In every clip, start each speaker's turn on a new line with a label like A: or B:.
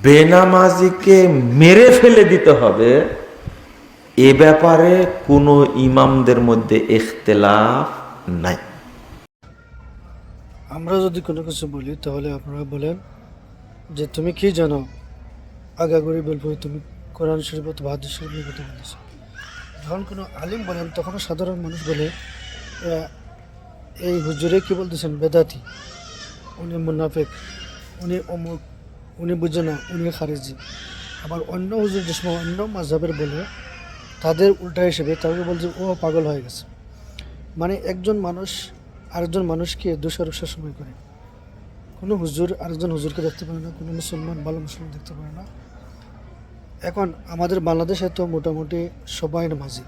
A: বেনামাজিকে মেরে ফেলে দিতে হবে, এ ব্যাপারে কোনো ইমামদের মধ্যে ইখতিলাফ নাই।
B: আমরা যদি কোনো কিছু বলি তাহলে আপনারা বলেন যে তুমি কি জানো, আগাগোড়ি বলবো তুমি কোরআন শরীফ অথবা হাদিস শরীফের কথা বলেছো। যখন কোনো আলিম বলেন তখনও সাধারণ মানুষ বলে এই হুজুরে কি বলতেছেন বেদাতি, উনি মুনাফিক, উনি অমুক, উনি বুঝে না, উনি খারিজি। আবার অন্য হুজুর যে সময় অন্য মাযহাবের বলে তাদের উল্টা হিসেবে তাকে বলছে ও পাগল হয়ে গেছে। মানে একজন মানুষ আরেকজন মানুষকে দোষারোপের সময় করে। কোনো হুজুর আরেকজন হুজুরকে দেখতে পারে না, কোনো মুসলমান ভালো মুসলমান দেখতে পারে না। এখন আমাদের বাংলাদেশে তো মোটামুটি সবাই নামাজি,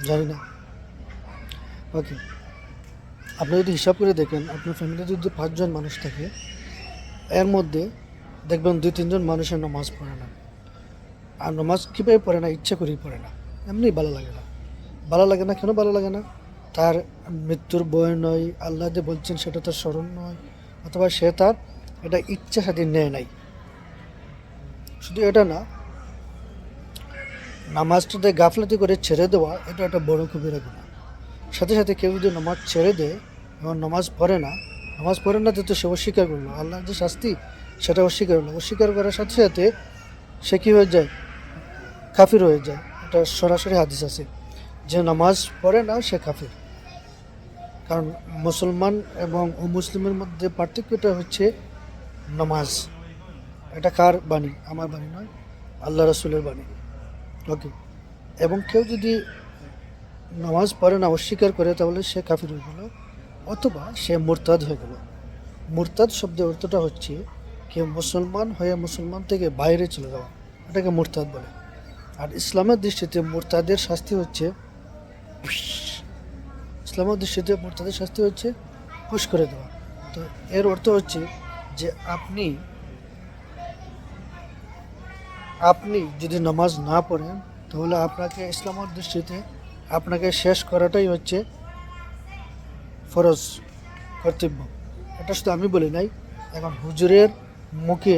B: জানি না। ওকে, আপনি যদি হিসাব করে দেখেন আপনার ফ্যামিলিতে যদি 5 জন মানুষ থাকে, এর মধ্যে দেখবেন 2-3 জন মানুষের নামাজ পড়ে না। আর নামাজ কীভাবে পড়ে না? ইচ্ছা করেই পড়ে না, এমনি ভালো লাগে না। ভালো লাগে না কেন ভালো লাগে না? তার মৃত্যুর ভয় নয়, আল্লাহ যে বলছেন সেটা তার স্মরণ নয়, অথবা সে তার এটা ইচ্ছা সাথে নেয় নাই। শুধু এটা না, নামাজটাতে গাফলাতি করে ছেড়ে দেওয়া এটা একটা বড় কবিরা গুনাহ। সাথে সাথে কেউ যদি নামাজ ছেড়ে দেয় এবং নামাজ পড়ে না তো সে অস্বীকার করলো আল্লাহর যে শাস্তি, সেটা অস্বীকার করলো। অস্বীকার করার সাথে সাথে সে কী হয়ে যায়? কাফির হয়ে যায়। এটা সরাসরি হাদিস আছে যে নামাজ পড়ে না সে কাফির। কারণ মুসলমান এবং অমুসলিমের মধ্যে পার্থক্যটা হচ্ছে নামাজ। এটা কার বাণী? আমার বাণী নয়, আল্লাহ রাসূলের বাণী। ওকে, এবং কেউ যদি নামাজ পড়ে না, অস্বীকার করে, তাহলে সে কাফির হয়ে গেল অথবা সে মুরতাদ হয়ে গেল। মুরতাদ শব্দের অর্থটা হচ্ছে কেউ মুসলমান হয়ে মুসলমান থেকে বাইরে চলে যাওয়া, এটাকে মুরতাদ বলে। আর ইসলামের দৃষ্টিতে মুরতাদের শাস্তি হচ্ছে হুশ করে দেওয়া। তো এর অর্থ হচ্ছে যে আপনি যদি নামাজ না পড়েন তাহলে আপনাকে ইসলামের দৃষ্টিতে আপনাকে শেষ করাটাই হচ্ছে ফরজ, কর্তব্য। এটা শুধু আমি বলি নাই, এখন হুজুরের মুখে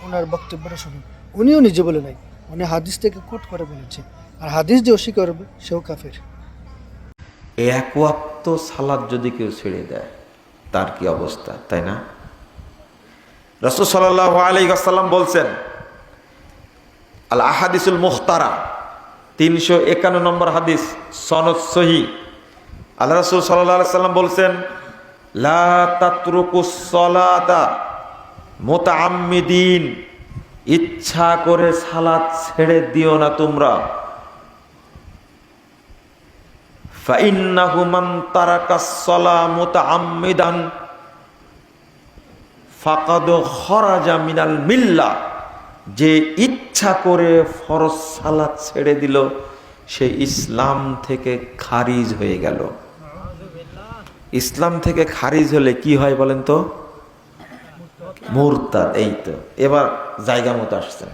B: ওনার বক্তব্যটা শুনুন। উনিও নিজে বলে নাই, উনি হাদিস থেকে কোট করে বলেছে। আর হাদিস যে অস্বীকার করবে সেও কাফের।
A: এক ওয়াক্ত সালাত যদি কেউ ছেড়ে দেয় তার কি অবস্থা, তাই না? রাসূল সাল্লাল্লাহু আলাইহি ওয়াসাল্লাম বলছেন, আল আহাদিসুল মুখতারা 351 নম্বর হাদিস, সনদ সহিহ। আল্লাহ রাসূল সাল্লাল্লাহু আলাইহি ওয়াসাল্লাম বলছেন, লা তাতরুকুস সালাতা মুতাআম্মিদিন, ইচ্ছা করে সালাত ছেড়ে দিও না তোমরা। ফাইন্নাহু মান তারাকাস সালাহ মুতাআম্মিদান ফাকাদ খরাজা মিনাল মিল্লাহ, যে ইচ্ছা করে ফরজ সালাত ছেড়ে দিল সে ইসলাম থেকে খারিজ হয়ে গেল। ইসলাম থেকে খারিজ হলে কি হয় বলেন তো? মুরতাদ। এই তো এবার জায়গা মতো আসছে।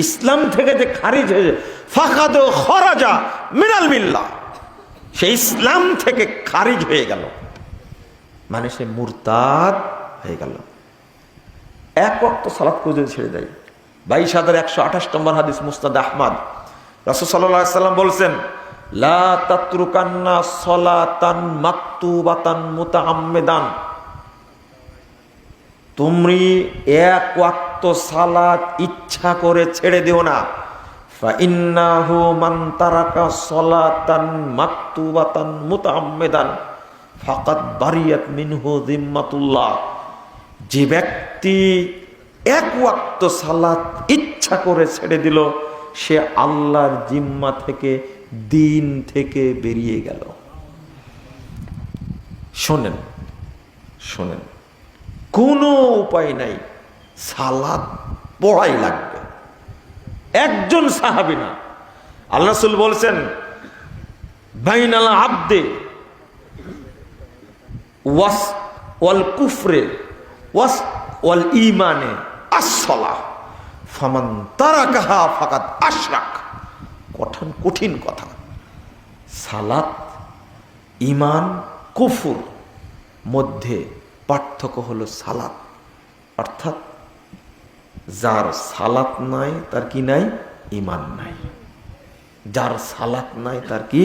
A: ইসলাম থেকে যে খারিজ হয়ে যায়, ফাকাদ খরাজা মিনাল মিল্লাহ, সে ইসলাম থেকে খারিজ হয়ে গেল, মানে সে মুরতাদ হয়ে গেল। এক ওয়াক্ত সালাত যদি ছেড়ে দেয়। 22,128 নম্বর হাদিস, মুসনাদ আহমদ। রাসূল সাল্লাল্লাহু আলাইহি ওয়াসাল্লাম বলছেন, লা তাতরুকান্না সালাতান মাকতুবাতান মুতাআম্মিদান, তুমি এক ওয়াক্ত সালাত ইচ্ছা করে ছেড়ে দিও না। ফাইন্নাহু মান তারাকা সালাতান মাকতুবাতান মুতাআম্মিদান ফাকাদ বারিয়াত মিনহু যিম্মাতুল্লাহ, যে ব্যক্তি এক ওয়াক্ত সালাত ইচ্ছা করে ছেড়ে দিল সে আল্লাহর জিম্মা থেকে, দিন থেকে বেরিয়ে গেল। শোনেন শোনেন, কোনো উপায় নাই, সালাত পড়াই লাগবে। একজন সাহাবী না, আল্লাহ রাসূল বলছেন, বাইনাল আবদে ওয়াস ওয়াল কুফরে ওয়াস ওয়াল ঈমানে আস-সালাহ ফামান তারাকাহা ফাকাদ আশরাক। কঠিন কথা। সালাত, ঈমান, কুফর মধ্যে পার্থক্য হলো সালাত, অর্থাৎ যার সালাত নাই তার কি নাই? ঈমান নাই। যার সালাত নাই তার কি?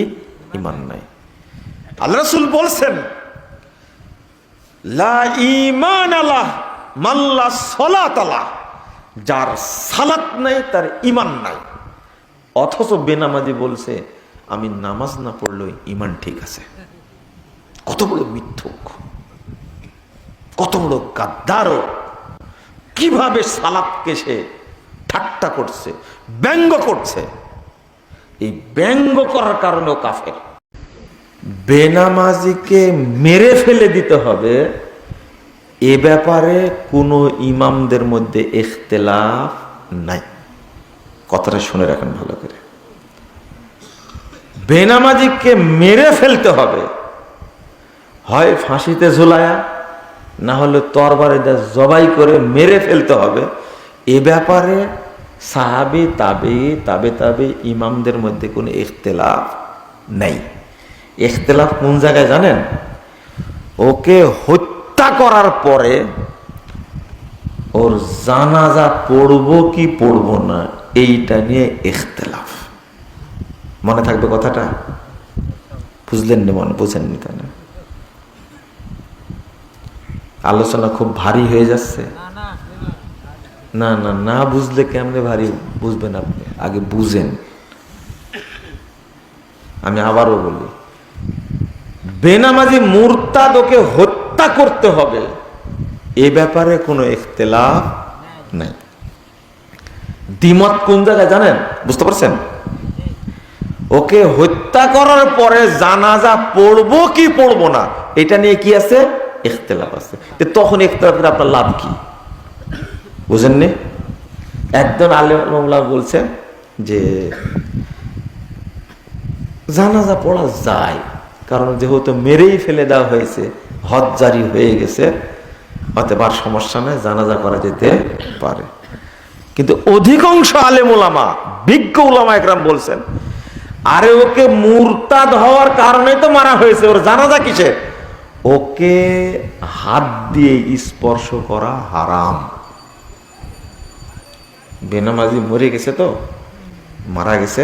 A: ঈমান নাই। আল্লাহ রাসূল বলছেন, লা ঈমান আলাহ মাল্লা সালাত আলাহ, যার সালাত নাই তার ঈমান নাই। অথচ বেনামাজি বলছে আমি নামাজ না পড়লেও ঈমান ঠিক আছে। কত বড় মিথ্যুক, কত বড় গাদ্দার! কিভাবে সালাতকে সে ঠাট্টা করছে, ব্যঙ্গ করছে। এই ব্যঙ্গ করার কারণেও কাফের। বেনামাজিকে মেরে ফেলে দিতে হবে, এ ব্যাপারে কোনো ইমামদের মধ্যে ইখতিলাফ নাই। কথাটা শুনে রাখেন ভালো করে। বেনামাজিকে মেরে ফেলতে হবে, হয় ফাঁসিতে ঝুলায়া, না হলে তরবারে দিয়ে জবাই করে মেরে ফেলতে হবে। এ ব্যাপারে সাহাবী তাবে ইমামদের মধ্যে কোনো ইখতিলাফ নাই। ইখতিলাফ কোন জায়গায় জানেন? ওকে হত্যা করার পরে ওর জানাজা পড়বো কি পড়বো না, এইটা নিয়ে ইখতিলাফ। মনে থাকবে কথাটা? বুঝলেন না? মনে বুঝেননি তা না? আলোচনা খুব ভারী হয়ে যাচ্ছে। না না না, বুঝলে কেমনে ভারী বুঝবেন আপনি? আগে বুঝেন। আমি আবারও বলি, বেনামাজি মুরতাদ, ওকে হত্যা করতে হবে, এ ব্যাপারে কোনো ইখতিলাফ নাই। দ্বিমত কোন জায়গায় জানেন? বুঝতে পারছেন? ওকে হত্যা করার পরে জানাজা পড়বো কি পড়বো না, এটা নিয়ে কি আছে? ইখতিলাফ আছে। তখন ইখতিলাফের আপনার লাভ কি? বুঝেননি? একজন আলেম বলছেন যে জানাজা পড়া যায়, কারণ যেহেতু মেরেই ফেলে দেওয়া হয়েছে, হদ জারি হয়ে গেছে, অতএব আর সমস্যা নেই, জানাজা করা যেতে পারে। কিন্তু অধিকাংশ আলেম ওলামা, বিজ্ঞ ওলামা একরাম বলছেন, আরে ওকে মুরতাদ হওয়ার কারণে তো মারা হয়েছে, ওর জানাজা কিসের? ওকে হাত দিয়ে স্পর্শ করা হারাম। বেনামাজি মরে গেছে, তো মারা গেছে,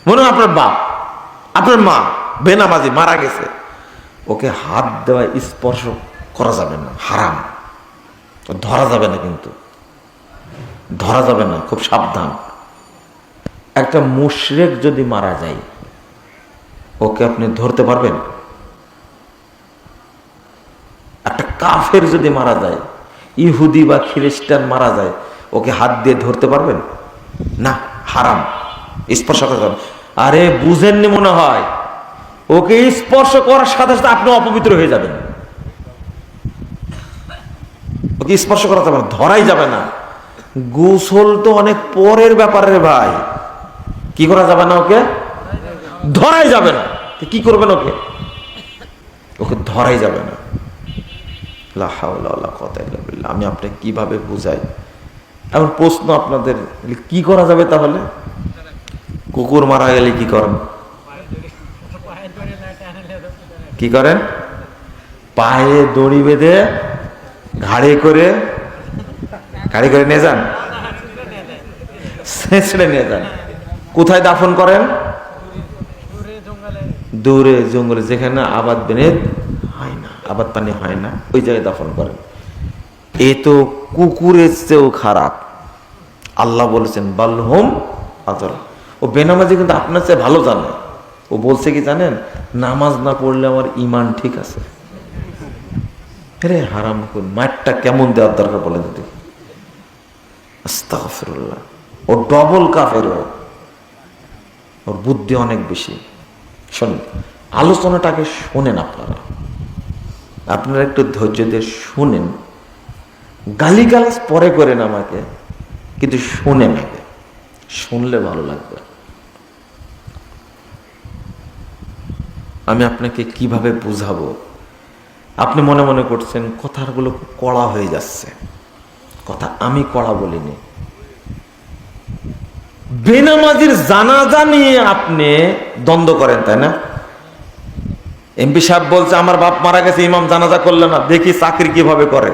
A: মনে হয় আপনার বাপ, আপনার মা বেনামাজি মারা গেছে, ওকে হাত দেওয়া স্পর্শ করা যাবে না, হারাম। ধরা যাবে না, কিন্তু ধরা যাবে না, খুব সাবধান। একটা মুশরিক যদি মারা যায়, ওকে আপনি ধরতে পারবেন? একটা কাফের যদি মারা যায়, ইহুদি বা খ্রিস্টান মারা যায়, ওকে হাত দিয়ে ধরতে পারবেন না? হারাম, স্পর্শ করা যাবে। আরে বুঝেননি মনে হয়, ওকে স্পর্শ করার সাথে সাথে আপনি অপবিত্র হয়ে যাবেন। ওকে স্পর্শ করা যাবে না, ধরাই যাবে না। গোসল তো অনেক পরের ব্যাপার রে ভাই। কি করা যাবে না? ওকে ধরাই যাবে না। কি করবেন? ওকে ওকে ধরাই যাবে না। লা হাওলা ওয়ালা কুওয়াতা ইল্লা বিল্লাহ। আমি আপনাকে কিভাবে বুঝাই? এখন প্রশ্ন আপনাদের, কি করা যাবে তাহলে? কুকুর মারা গেলে কি করেন? কি করেন? পায়ে দড়ি বেঁধে ঘাড়ে করে নিয়ে যান, ছেঁচড়ে নিয়ে যান। কোথায় দাফন করেন? দূরে জঙ্গলে, যেখানে আবাদ বেনে হয় না, আবাদ পানি হয় না, ওই জায়গায় দাফন করেন। এ তো কুকুরের চেয়েও খারাপ। আল্লাহ বলেছেন বালহুম আযল। ও বেনামাজি কিন্তু আপনার চেয়ে ভালো জানে। ও বলছে কি জানেন? নামাজ না পড়লে আমার ঈমান ঠিক আছে। রে হারাম, মাঠটা কেমন দেওয়ার দরকার বলে দিতে। আস্তাগফিরুল্লাহ। ও ডবল কাফের, ওর বুদ্ধি অনেক বেশি। শোনেন, আলোচনাটাকে শোনেন, আপনারা একটু ধৈর্য দিয়ে শুনেন। গালিগালাজ পরে করেন আমাকে, কিন্তু শোনেন আগে, শুনলে ভালো লাগবে। আমি আপনাকে কিভাবে বুঝাবো? আপনি মনে মনে করছেন কথাগুলো কড়া হয়ে যাচ্ছে। কথা আমি কড়া বলিনি। বেনামাজির জানাজা নিয়ে আপনি দ্বন্দ্ব করেন, তাই না? এমপি সাহেব বলছে আমার বাপ মারা গেছে, ইমাম জানাজা করলে না, দেখি চাকরি কিভাবে করে।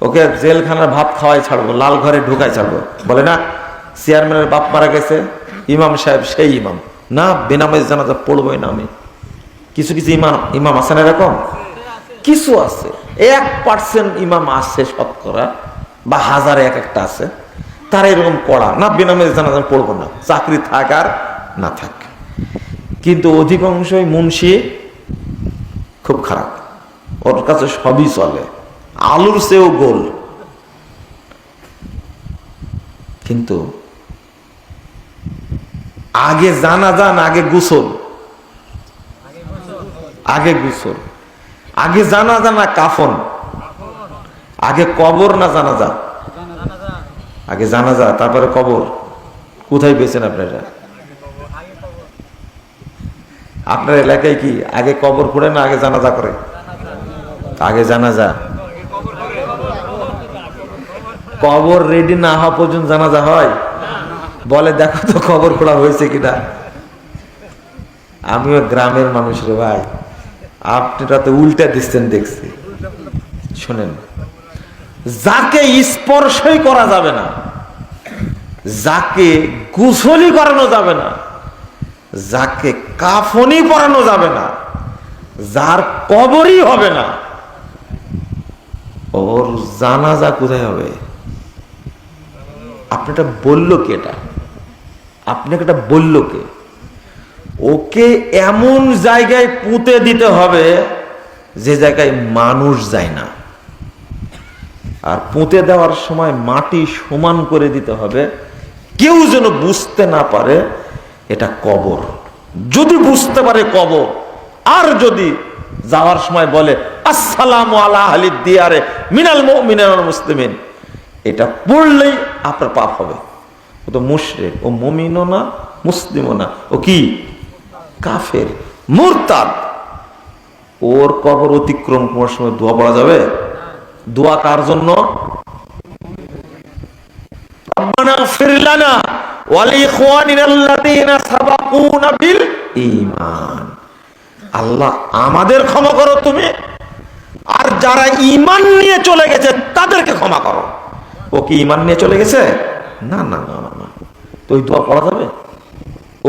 A: ওকে জেলখানার ভাত খাওয়াই ছাড়বো, লাল ঘরে ঢুকাই ছাড়বো, বলে না চেয়ারম্যানের বাপ মারা গেছে, ইমাম সাহেব সেই ইমাম, না বেনামাজি জানাজা পড়বোই না আমি। কিছু কিছু ইমাম আছে না এরকম, কিছু আছে 1% ইমাম আছে শতকরা, বা হাজারে এক একটা আছে, তারা এরকম কড়া, না বেনামাজি জানাজা পড়বো না, চাকরি থাক আর না থাক। কিন্তু অধিকাংশই মুন্সি খুব খারাপ, ওর কাছে সবই চলে, আলুর চেয়েও গোল। কিন্তু আগে জানাজা না আগে গোসল? আগে গোসল। আগে জানাজা না কাফন? আগে কবর না জানাজা? আগে জানাজা তারপরে কবর। কোথায় পেয়েছেন আপনারা? আপনার এলাকায় কি আগে কবর করে না আগে জানাজা করে? আগে জানাজা। কবর রেডি না হওয়া পর্যন্ত জানাজা হয়? বলে দেখো তো কবর খোঁড়া হয়েছে কিনা। আমিও গ্রামের মানুষ রে ভাই, আপনারা তো উল্টা দিচ্ছেন দেখছি। শোনেন, যাকে স্পর্শই করা যাবে না, যাকে গোসলই করানো যাবে না, যাকে কাফনই পরানো যাবে না, যার কবরই হবে না, ওর জানাজা কোথায় হবে? আপনাটা বললো কে? এটা আপনাকে এটা বললো কে? ওকে এমন জায়গায় পুঁতে দিতে হবে যে জায়গায় মানুষ যায় না, আর পুঁতে দেওয়ার সময় মাটি সমান করে দিতে হবে, কেউ যেন বুঝতে না পারে এটা কবর। যদি বুঝতে পারে কবর, আর যদি যাওয়ার সময় বলে আসসালামু আলা আহলি দিয়ারে মিনাল মুমিনিনা ওয়াল মুসলিমিন, এটা পড়লেই আপনার পাপ হবে। ও তো মুশরিক, ও মুমিনও না মুসলিমও না, ও কি কাফের মুরতাদ। ওর কবর অতিক্রম করার সময় দোয়া পড়া যাবে? দোয়া কার জন্য? রব্বানা ইগফির লানা ওয়া লিইখওয়ানিনা আল্লাযীনা সাবাকুনা বিল ঈমান। আল্লাহ আমাদের ক্ষমা করো তুমি, আর যারা ঈমান নিয়ে চলে গেছে তাদেরকে ক্ষমা করো। ও কি ঈমান নিয়ে চলে গেছে? না না না না, তো ওই দোয়া পড়া যাবে?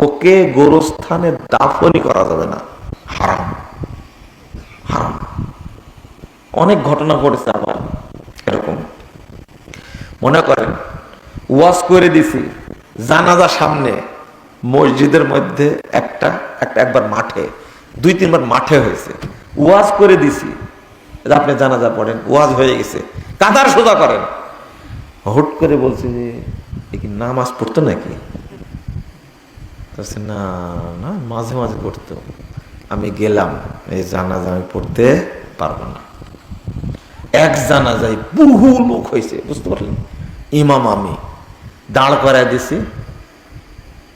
A: ওকে গোরস্থানে দাফনই করা যাবে না, হারাম হারাম। অনেক ঘটনা ঘটেছে আবার এরকম। মনে করেন ওয়াজ করে দিছি, জানাজা সামনে, মসজিদের মধ্যে একবার মাঠে, 2-3 বার মাঠে হয়েছে, ওয়াজ করে দিছি, আপনি জানাজা পড়েন, ওয়াজ হয়ে গেছে, কাতার সোজা করেন, হুট করে বলছে যে এ কি নামাজ পড়তো নাকি? না না, মাঝে মাঝে পড়তো। আমি গেলাম, এই জানাজা আমি পড়তে পারবো না। এক জানাজায় বহু লোক হয়েছে, বুঝতে পারলেন? ইমাম আমি দাঁড় করায় দিছি,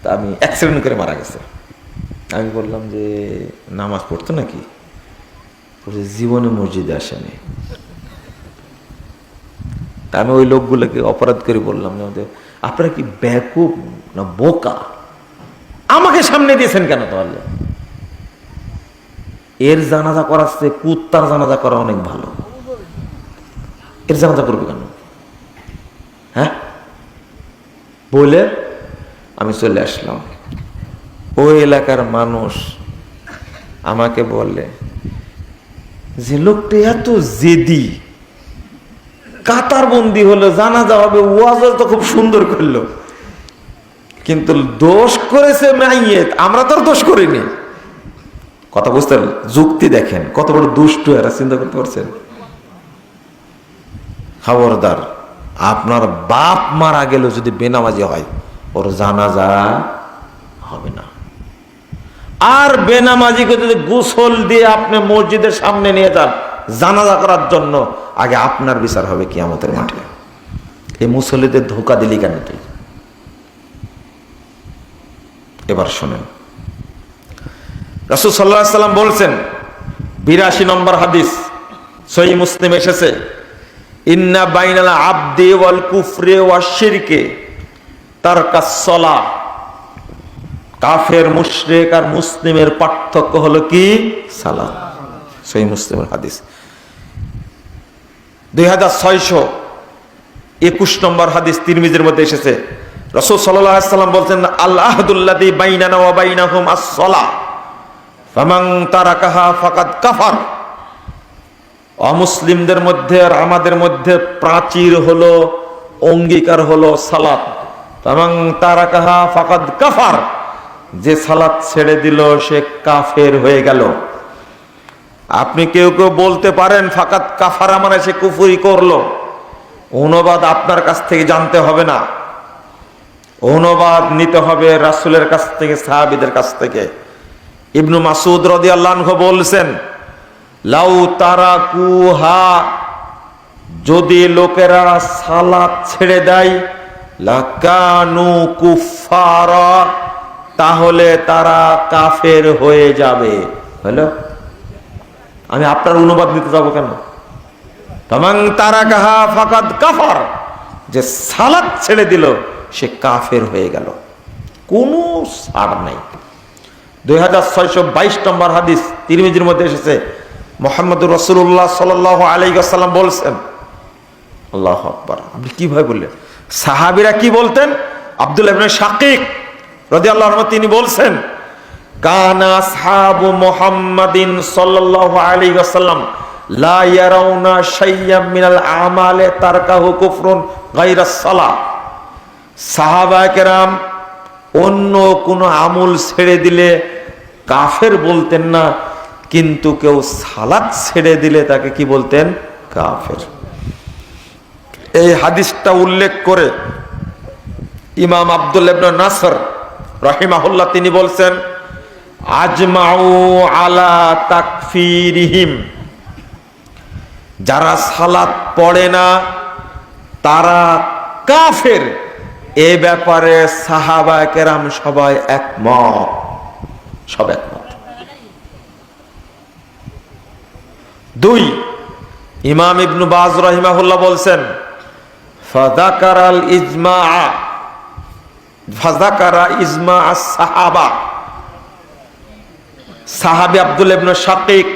A: তা আমি অ্যাক্সিডেন্ট করে মারা গেছে। আমি বললাম যে নামাজ পড়তো নাকি? জীবনে মসজিদে আসেনি। তা আমি ওই লোকগুলোকে অপরাধ করে বললাম, আপনারা কি বেকুব না বোকা? আমাকে সামনে দিয়েছেন কেন? তাহলে এর জানাজা করার চেয়ে কুত্তার জানাজা করা অনেক ভালো। এর জানাজা করবে কেন? হ্যাঁ, বলে আমি চলে আসলাম। ওই এলাকার মানুষ আমাকে বলে যে লোকটা এত জেদি, কাতার বন্দি হলো, জানাজা হবে, ওয়াজ তো খুব সুন্দর করলো, কিন্তু দোষ করেছে মাইয়েত, আমরা তো আর দোষ করিনি। কথা বুঝতে পারলেন? যুক্তি দেখেন কত বড় দুষ্ট এরা, চিন্তা করতে পারছেন? খবরদার, আপনার বাপ মারা গেল যদি বেনামাজি হয়, ওর জানাজা হবে না। আর বেনামাজিকে যদি গোসল দিয়ে আপনি মসজিদের সামনে নিয়ে যান জানাজা করার জন্য, আগে আপনার বিচার হবে কিয়ামতের মাঠে। এই মুসল্লিদের ধোঁকা দিলি কেন তুই? এবার শোনেন, রাসূল সাল্লাল্লাহু আলাইহি সাল্লাম বলছেন, 82 নম্বর হাদিস সহিহ মুসলিম এসেছে, ইন্না বাইনাল আবদি ওয়াল কুফরি ওয়াশ শিরকি তারকাস সালাহ। কাফের, মুশরিক আর মুসলিমের পার্থক্য হলো কি? সালাত। সহিহ মুসলিমের হাদিস। 2621 নম্বর হাদিস তিরমিজির মধ্যে এসেছে। রাসূল সাল্লাল্লাহু আলাইহি সাল্লাম বলছেন, আল আহদুল্লাযী বাইনানা ওয়া বাইনাহুম আস-সালাহ ফামান তারাকাহা ফাকাদ কাফার। অমুসলিমদের মধ্যে আর আমাদের মধ্যে প্রাচীর হলো, অঙ্গীকার হলো সালাত। ফামান তারাকাহা ফাকাদ কাফার, যে সালাত ছেড়ে দিল সে কাফের হয়ে গেল। আপনি কেউ কেউ বলতে পারেন ফাকাদ কাফারা মানে সে কুফরি করলো। অনুবাদ আপনার কাছ থেকে জানতে হবে না, অনুবাদ নিতে হবে রাসূলের কাছ থেকে, সাহাবীদের কাছ থেকে। ইবনু মাসউদ রাদিয়াল্লাহু আনহু বলছেন, লাউ তারাকুহা, যদি লোকেরা সালাত ছেড়ে দেয়, লাকানু কুফারা, তাহলে তারা কাফের হয়ে যাবে। হলো, আমি আপনার অনুবাদ নিতে যাবো কেন? তামান তারাকাহা ফাকাদ কাফার, যে সালাত ছেড়ে দিল সে কাফের হয়ে গেল, কোনো ছাড় নাই। 2622 নম্বর হাদিস তিরমিজির মধ্যে এসেছে। মুহাম্মদুর রাসূলুল্লাহ সাল্লাল্লাহু আলাইহি ওয়াসাল্লাম বলছেন, আল্লাহু আকবার। আপনি কিভাবে বললেন? সাহাবীরা কি বলতেন? আব্দুল্লাহ ইবনে শাকিক রাদিয়াল্লাহু আনহু তিনি বলছেন, কানা আসহাবু মুহাম্মাদিন সাল্লাল্লাহু আলাইহি ওয়াসাল্লাম লা ইয়ারাউনা শাইয়্যাম মিনাল আমালে তারকাহু কুফরুন গায়রাস সালাহ। সাহাবায়ে কেরাম অন্য কোনো আমল ছেড়ে দিলে কাফের বলতেন না, কিন্তু কেউ সালাত ছেড়ে দিলে তাকে কি বলতেন? কাফের। এই হাদিসটা উল্লেখ করে ইমাম আব্দুল্লাহ ইবনে নাসর রাহিমাহুল্লাহ তিনি বলছেন, আজমাউ আলা তাকফিরিহিম, যারা সালাত পড়ে না তারা কাফের, এ ব্যাপারে সাহাবায়ে কেরাম সবাই একমত, সব একমত। 2, ইমাম ইবনে বাজ রাহিমাহুল্লাহ বলছেন, ফাযাকারাল ইজমাআ, ফাযাকারা ইজমা আস-সাহাবা, সাহাবী আব্দুল্লাহ ইবনে শাকিক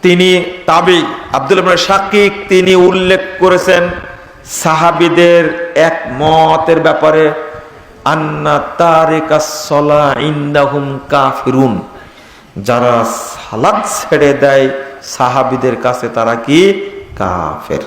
A: তিনি তাবি, আব্দুল্লাহ ইবনে শাকিক তিনি উল্লেখ করেছেন সাহাবীদের একমতের ব্যাপারে, আন্না তারিকাস সালাহ ইনদাহুম কাফিরুন, যারা সালাত ছেড়ে দেয় সাহাবীদের কাছে তারা কি? কাফের।